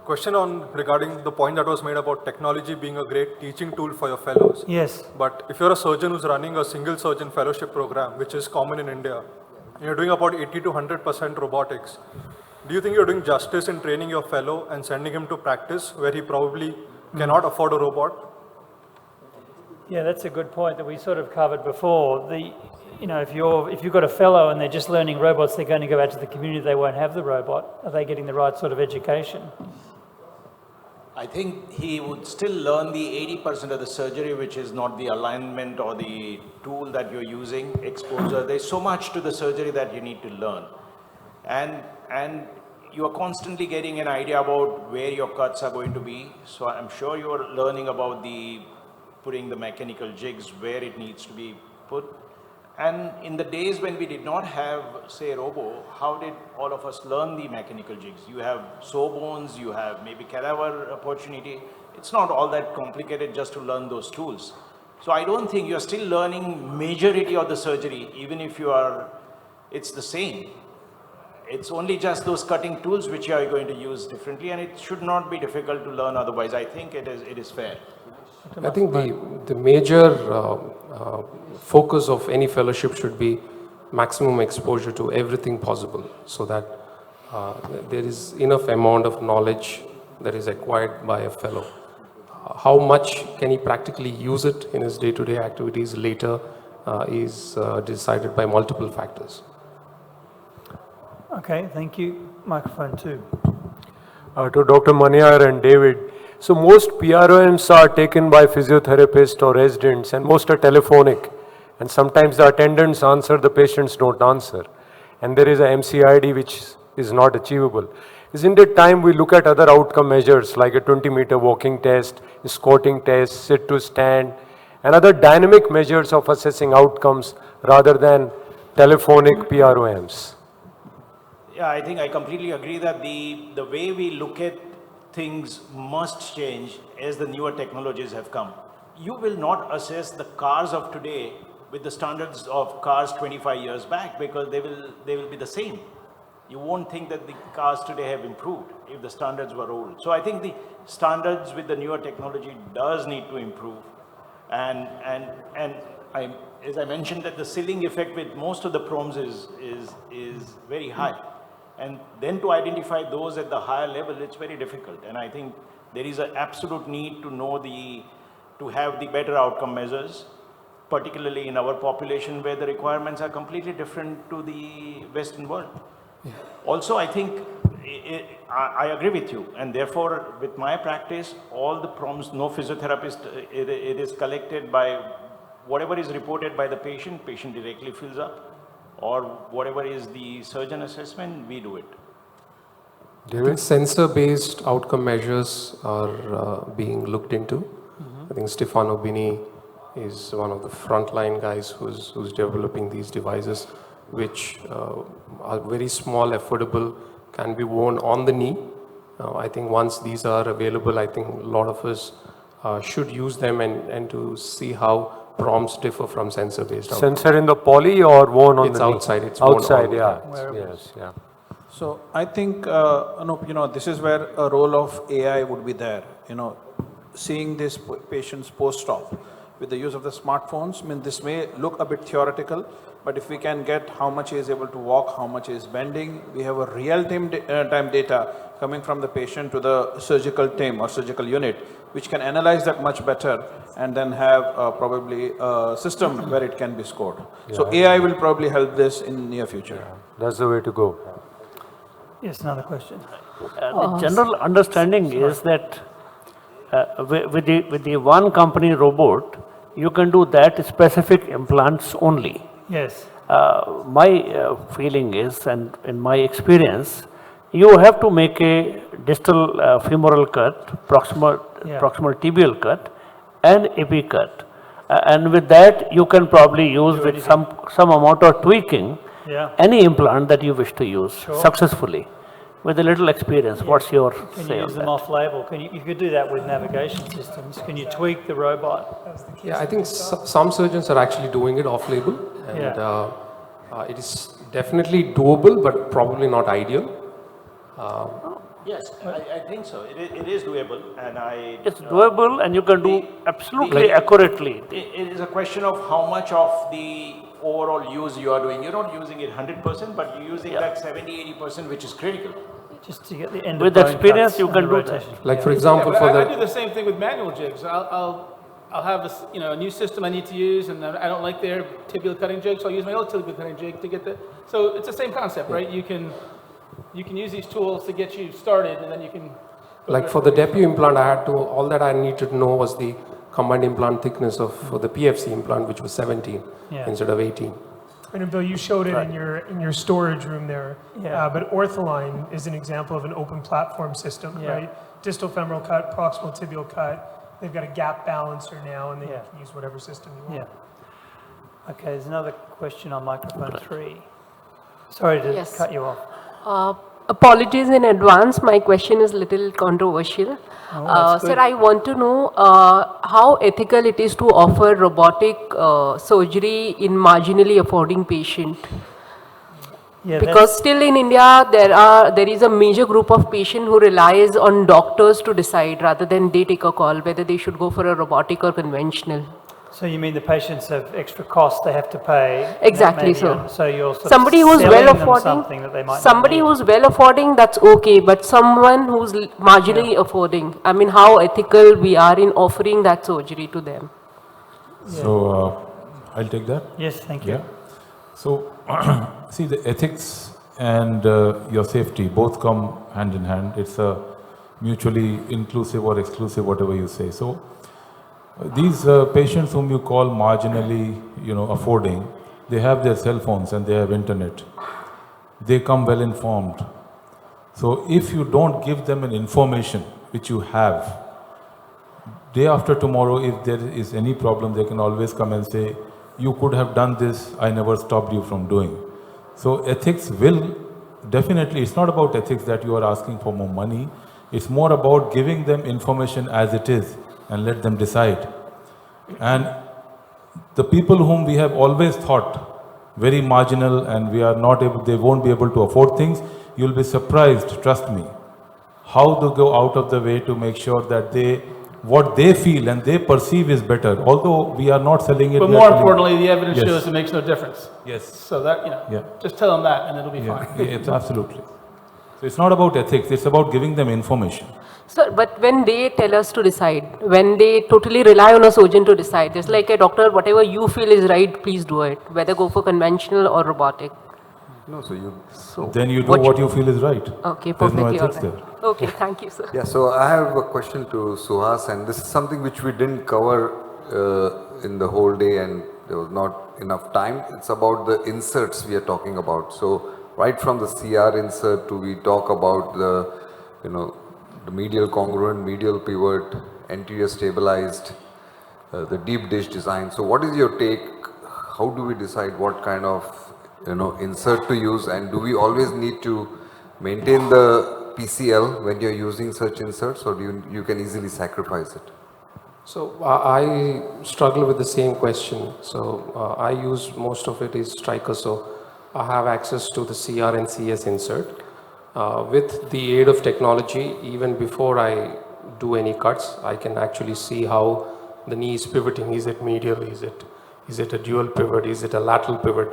question on regarding the point that was made about technology being a great teaching tool for your fellows. Yes. But if you're a surgeon who's running a single surgeon fellowship program, which is common in India, and you're doing about 80 to 100% robotics, do you think you're doing justice in training your fellow and sending him to practice where he probably cannot afford a robot? Yeah, that's a good point that we sort of covered before. If you've got a fellow and they're just learning robots, they're going to go out to the community, they won't have the robot. Are they getting the right sort of education? I think he would still learn the 80% of the surgery, which is not the alignment or the tool that you're using, exposure. There's so much to the surgery that you need to learn. And you are constantly getting an idea about where your cuts are going to be. So I'm sure you're learning about putting the mechanical jigs where it needs to be put. And in the days when we did not have, say, robo, how did all of us learn the mechanical jigs? You have saw bones, you have maybe cadaver opportunity. It's not all that complicated just to learn those tools. So I don't think you're still learning majority of the surgery, even if it's the same. It's only just those cutting tools which you are going to use differently, and it should not be difficult to learn otherwise. I think it is fair. I think the major focus of any fellowship should be maximum exposure to everything possible, so that there is enough amount of knowledge that is acquired by a fellow. How much can he practically use it in his day-to-day activities later is decided by multiple factors. Okay, thank you. Microphone 2. To Dr. Maniar and David. So most PROMs are taken by physiotherapists or residents, and most are telephonic. And sometimes the attendants answer, the patients don't answer. And there is a MCID which is not achievable. Isn't it time we look at other outcome measures like a 20-meter walking test, squatting test, sit to stand, and other dynamic measures of assessing outcomes rather than telephonic PROMs? Yeah, I think I completely agree that the way we look at things must change as the newer technologies have come. You will not assess the cars of today with the standards of cars 25 years back, because they will be the same. You won't think that the cars today have improved if the standards were old. So I think the standards with the newer technology does need to improve. And as I mentioned, that the ceiling effect with most of the PROMs is very high. And then to identify those at the higher level, it's very difficult. And I think there is an absolute need to have the better outcome measures, particularly in our population where the requirements are completely different to the Western world. Yeah. Also, I think I agree with you. And therefore, with my practice, all the PROMs, no physiotherapist, it is collected by whatever is reported by the patient directly fills up. Or whatever is the surgeon assessment, we do it. I think sensor-based outcome measures are being looked into. I think Stefano Bini is one of the frontline guys who's developing these devices, which are very small, affordable, can be worn on the knee. I think once these are available, I think a lot of us should use them and to see how PROMs differ from sensor-based. Sensor in the poly or worn on the knee? Outside. It's outside, yeah. Yes, yeah. So I think, this is where a role of AI would be there. Seeing these patients post-op with the use of the smartphones, this may look a bit theoretical, but if we can get how much he is able to walk, how much he is bending, we have a real-time data coming from the patient to the surgical team or surgical unit, which can analyze that much better and then have probably a system where it can be scored. Yeah. So AI will probably help this in near future. Yeah. That's the way to go. Yes, another question. The general understanding is that with the one company robot, you can do that specific implants only. Yes. My feeling is, and in my experience, you have to make a distal femoral cut, proximal tibial cut, and AP cut. And with that, you can probably use with some amount of tweaking any implant that you wish to use successfully. With a little experience, what's your say on that? Can you use them off-label? You could do that with navigation systems. Can you tweak the robot? Yeah, I think some surgeons are actually doing it off-label, and it is definitely doable, but probably not ideal. Yes, I think so. It is doable, and It's doable and you can do absolutely accurately. It is a question of how much of the overall use you are doing. You're not using it 100%, but you're using that 70-80%, which is critical. Just to get the end With of bone experience, cuts you and can the do that. rotation. Like for Yeah, example, but for I the do the same thing with manual jigs. I'll have a new system I need to use, and I don't like their tibial cutting jig, so I'll use my old tibial cutting jig to get the. So it's the same concept, right? You can use these tools to get you started, and then you can. like for the debut implant, I had to, all that I needed to know was the combined implant thickness of for the PFC implant, which was 17 Yeah. instead of 18. And Bill, you showed it in your storage room there. Yeah. But Ortholine is an example of an open platform system, Yeah. right? Distal femoral cut, proximal tibial cut. They've got a gap balancer now, and they Yeah. can use whatever system you want. Yeah. Okay, there's another question on microphone 3. Sorry to Yes. cut you off. Apologies in advance, my question is little controversial. that's Sir, good. I want to know how ethical it is to offer robotic surgery in marginally affording patient. Yeah, Because still in India, there is a major group of patient who relies on doctors to decide rather than they take a call whether they should go for a robotic or conventional. so you mean the patients have extra costs they have to pay? and that Exactly, may be sir. So you're sort Somebody of who's selling well them affording, something that they might not somebody need. who's well affording, that's okay, but someone who's marginally affording, I mean, how ethical we are in offering that surgery to them. So, I'll take that. Yes, thank you. Yeah. So, see, the ethics and your safety both come hand in hand. It's a mutually inclusive or exclusive, whatever you say. So, these patients whom you call marginally, affording, they have their cell phones and they have internet. They come well informed. So, if you don't give them an information which you have, day after tomorrow, if there is any problem, they can always come and say, you could have done this, I never stopped you from doing. So ethics will definitely, it's not about ethics that you are asking for more money, it's more about giving them information as it is and let them decide. And the people whom we have always thought very marginal and we are not able, they won't be able to afford things, you'll be surprised, trust me, how they go out of the way to make sure that what they feel and they perceive is better, although we are not selling it. But we are more selling- importantly, the evidence Yes. shows it makes no difference. Yes. So that, Yeah. just tell them that and it'll be Yeah, fine. it's absolutely. So it's not about ethics, it's about giving them information. Sir, but when they tell us to decide, when they totally rely on a surgeon to decide, it's like a doctor, whatever you feel is right, please do it, whether go for conventional or robotic. No, so you. Then you do what you feel is right. Okay, There's no perfectly all ethics right. there. Okay, thank you, sir. Yeah, so I have a question to Suhas, and this is something which we didn't cover in the whole day, and there was not enough time. It's about the inserts we are talking about. So right from the CR insert to we talk about the, the medial congruent, medial pivot, anterior stabilized, the deep dish design. So what is your take? How do we decide what kind of insert to use, and do we always need to maintain the PCL when you're using such inserts, or you can easily sacrifice it? So I struggle with the same question. So I use most of it is striker. So I have access to the CR and CS insert. With the aid of technology, even before I do any cuts, I can actually see how the knee is pivoting. Is it medial? Is it a dual pivot? Is it a lateral pivot?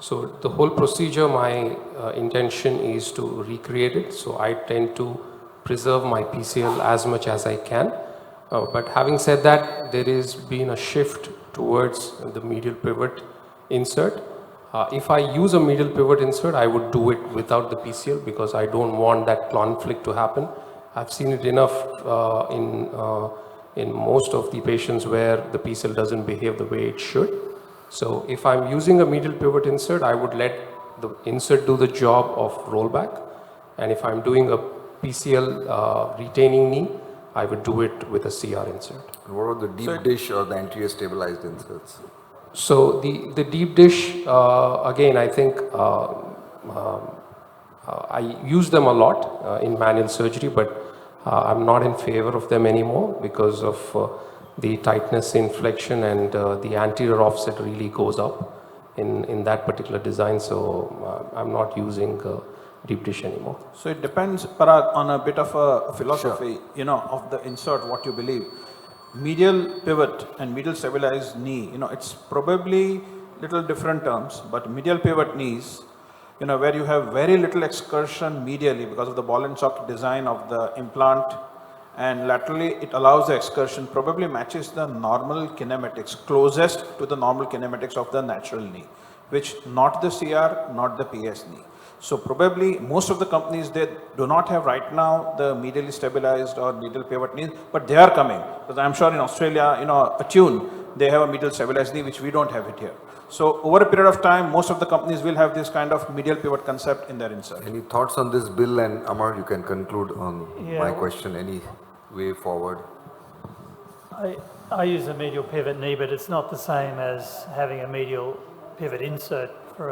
So the whole procedure, my intention is to recreate it. So I tend to preserve my PCL as much as I can. But having said that, there has been a shift towards the medial pivot insert. If I use a medial pivot insert, I would do it without the PCL because I don't want that conflict to happen. I've seen it enough in most of the patients where the PCL doesn't behave the way it should. So if I'm using a medial pivot insert, I would let the insert do the job of rollback. And if I'm doing a PCL retaining knee, I would do it with a CR insert. And what about the deep dish or the anterior stabilized inserts? So the deep dish, again, I think I use them a lot in manual surgery, but I'm not in favor of them anymore because of the tightness in flexion and the anterior offset really goes up in that particular design. So I'm not using deep dish anymore. So it depends, Parag, on a bit of a philosophy, you know, of the insert, what you believe. Medial pivot and medial stabilized knee, you know, it's probably little different terms, but medial pivot knees, you know, where you have very little excursion medially because of the ball and socket design of the implant, and laterally it allows the excursion, probably matches the normal kinematics, closest to the normal kinematics of the natural knee, which not the CR, not the PS knee. So probably most of the companies, they do not have right now the medially stabilized or medial pivot knees, but they are coming. Because I'm sure in Australia, you know, Attune, they have a medial stabilized knee, which we don't have it here. So over a period of time, most of the companies will have this kind of medial pivot concept in their insert. Any thoughts on this, Bill and Amar? You can conclude on my question. Any way forward? I use a medial pivot knee, but it's not the same as having a medial pivot insert for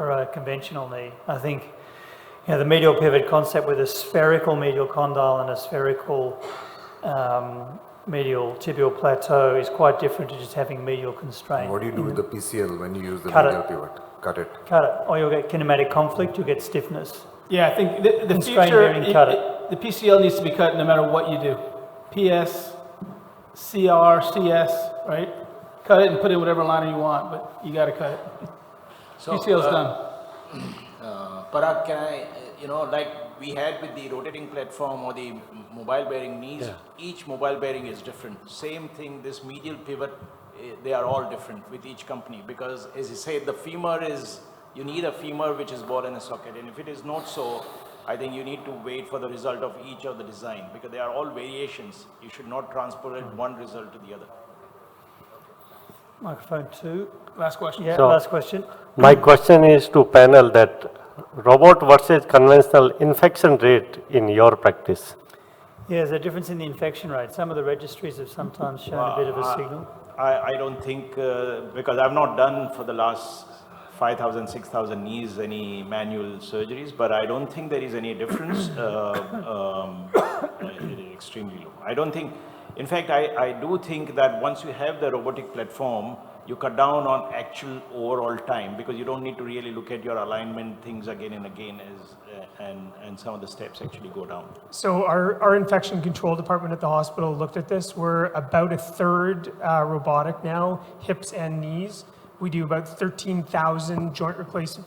a conventional knee. I think, you know, the medial pivot concept with a spherical medial condyle and a spherical medial tibial plateau is quite different to just having medial constraint. What do you do with the PCL when you use the Cut medial it. pivot? Cut it. Cut it, or you'll get kinematic conflict, you'll get stiffness. Yeah, I think the Constrain future, bearing, cut it. the PCL needs to be cut no matter what you do. PS, CR, CS, right? Cut it and put in whatever liner you want, but you got to cut it. PCL's done. Parag, can I, you know, like we had with the rotating platform or the mobile bearing knees, each mobile bearing is different. Same thing, this medial pivot, they are all different with each company because as you said, the femur is, you need a femur which is ball and a socket, and if it is not so, I think you need to wait for the result of each of the design because they are all variations. You should not transport one result to the other. Microphone 2. Last question. Yeah, So- last question. My question is to panel that robot versus conventional infection rate in your practice. Yeah, there's a difference in the infection rate. Some of the registries have sometimes shown a bit of a signal. I don't think, because I've not done for the last 5,000, 6,000 knees any manual surgeries, but I don't think there is any difference. It is extremely low. I don't think, in fact, I do think that once you have the robotic platform, you cut down on actual overall time because you don't need to really look at your alignment things again and again and some of the steps actually go down. So our infection control department at the hospital looked at this. We're about a third robotic now, hips and knees. We do about 13,000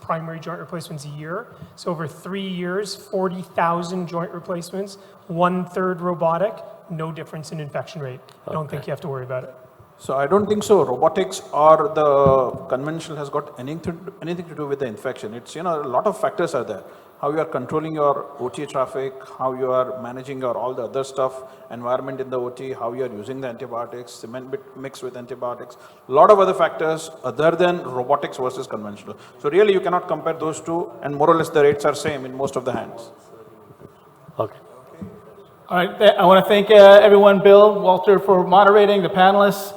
primary joint replacements a year. So over 3 years, 40,000 joint replacements, 1/3 robotic, no difference in infection rate. I don't think you have to worry about it. So I don't think so. Robotics or the conventional has got anything to do with the infection. It's, you know, a lot of factors are there. How you are controlling your OT traffic, how you are managing your all the other stuff, environment in the OT, how you are using the antibiotics, cement mixed with antibiotics, a lot of other factors other than robotics versus conventional. So really you cannot compare those two, and more or less the rates are same in most of the hands. Okay. All right, I want to thank everyone, Bill, Walter, for moderating, the panelists.